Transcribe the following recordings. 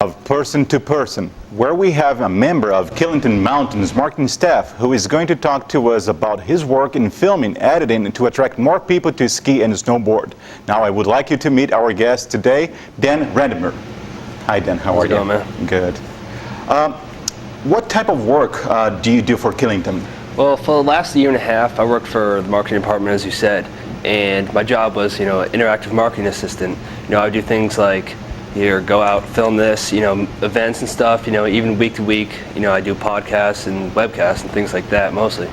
of Person to Person, where we have a member of Killington Mountain's marketing staff who is going to talk to us about his work in filming, editing to attract more people to ski and snowboard. Now I would like you to meet our guest today, Dan Randmer. Hi Dan, how are you? How's it going, man? Good. What type of work do you do for Killington? Well, for the last year and a half, I worked for the marketing department, as you said, and my job was, interactive marketing assistant. I would do things like, go out, film this, events and stuff, even week to week, I do podcasts and webcasts and things like that, mostly.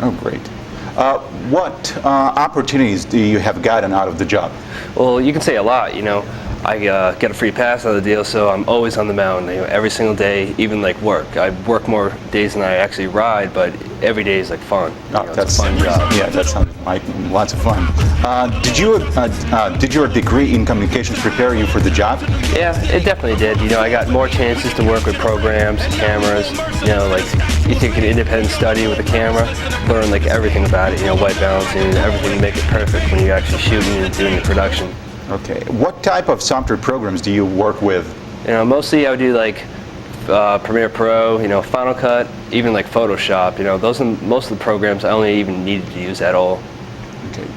Oh, great. What opportunities do you have gotten out of the job? Well, you can say a lot, I get a free pass out of the deal, so I'm always on the mountain, every single day, even like work. I work more days than I actually ride, but every day is like fun. Oh, that's a fun job. Yeah, that sounds like lots of fun. Did your degree in communications prepare you for the job? Yeah, it definitely did. I got more chances to work with programs, cameras, like you take an independent study with a camera, learn like everything about it, white balancing, everything to make it perfect when you're actually shooting and doing the production. Okay. What type of software programs do you work with? Mostly I would do like Premiere Pro, Final Cut, even like Photoshop. Those are most of the programs I only even needed to use at all. Okay.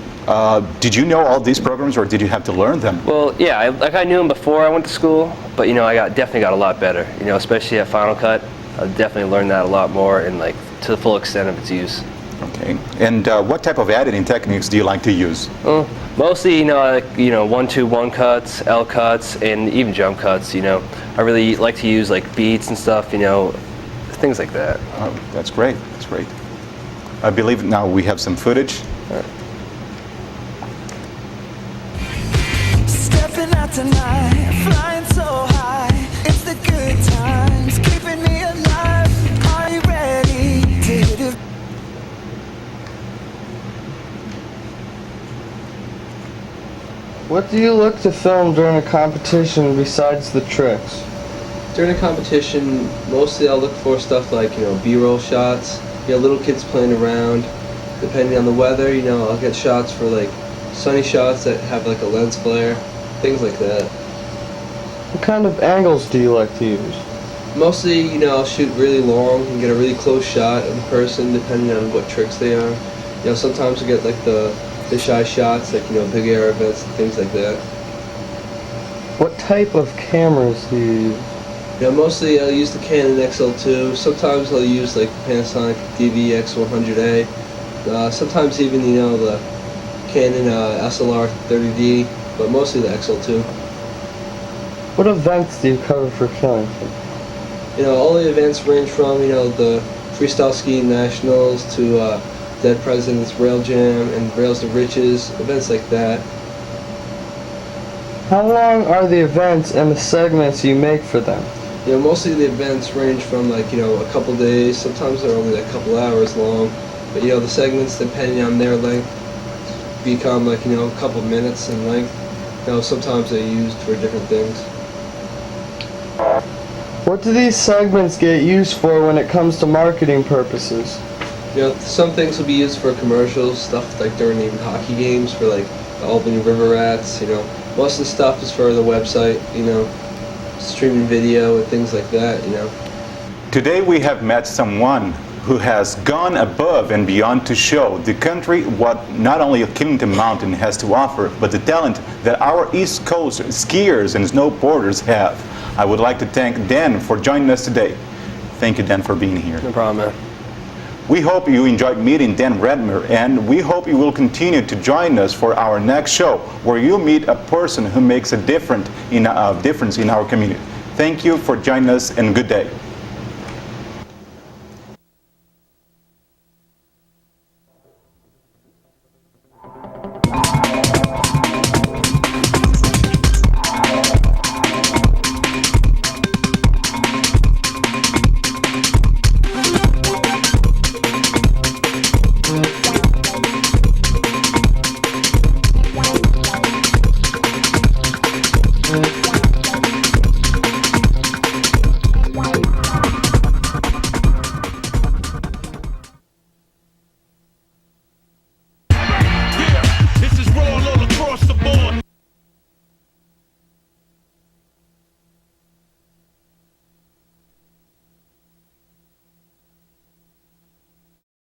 Did you know all these programs, or did you have to learn them? Well, yeah, I knew them before I went to school, but I definitely got a lot better. Especially at Final Cut, I definitely learned that a lot more and like to the full extent of its use. Okay. And what type of editing techniques do you like to use? Well, mostly, like 1-2-1 cuts, L cuts, and even jump cuts. I really like to use like beats and stuff. Things like that. Oh, that's great. That's great. I believe now we have some footage. Stepping out tonight, flying so high. It's the good times, keeping me alive. Are you ready to hit it? What do you look to film during a competition besides the tricks? During a competition, mostly I'll look for stuff like, B-roll shots, little kids playing around. Depending on the weather, I'll get shots for like sunny shots that have like a lens flare, things like that. What kind of angles do you like to use? Mostly, I'll shoot really long and get a really close shot of the person depending on what tricks they are. Sometimes I get like the shy shots, like, big air events and things like that. What type of cameras do you use? Mostly I'll use the Canon XL2. Sometimes I'll use like the Panasonic DV-X100A. Sometimes even, the Canon SLR 30D, but mostly the XL2. What events do you cover for Killington? All the events range from, the Freestyle Skiing Nationals to Dead President's Rail Jam and Rails to Riches, events like that. How long are the events and the segments you make for them? Mostly the events range from like, a couple days, sometimes they're only like a couple hours long, but the segments, depending on their length, become like, a couple minutes in length. Sometimes they're used for different things. What do these segments get used for when it comes to marketing purposes? Some things will be used for commercials, stuff like during even hockey games for like the Albany River Rats, Most of the stuff is for the website, streaming video and things like that, Today we have met someone who has gone above and beyond to show the country what not only Killington Mountain has to offer, but the talent that our East Coast skiers and snowboarders have. I would like to thank Dan for joining us today. Thank you, Dan, for being here. No problem, man. We hope you enjoyed meeting Dan Randmer, and we hope you will continue to join us for our next show, where you meet a person who makes a difference in our community. Thank you for joining us, and good day.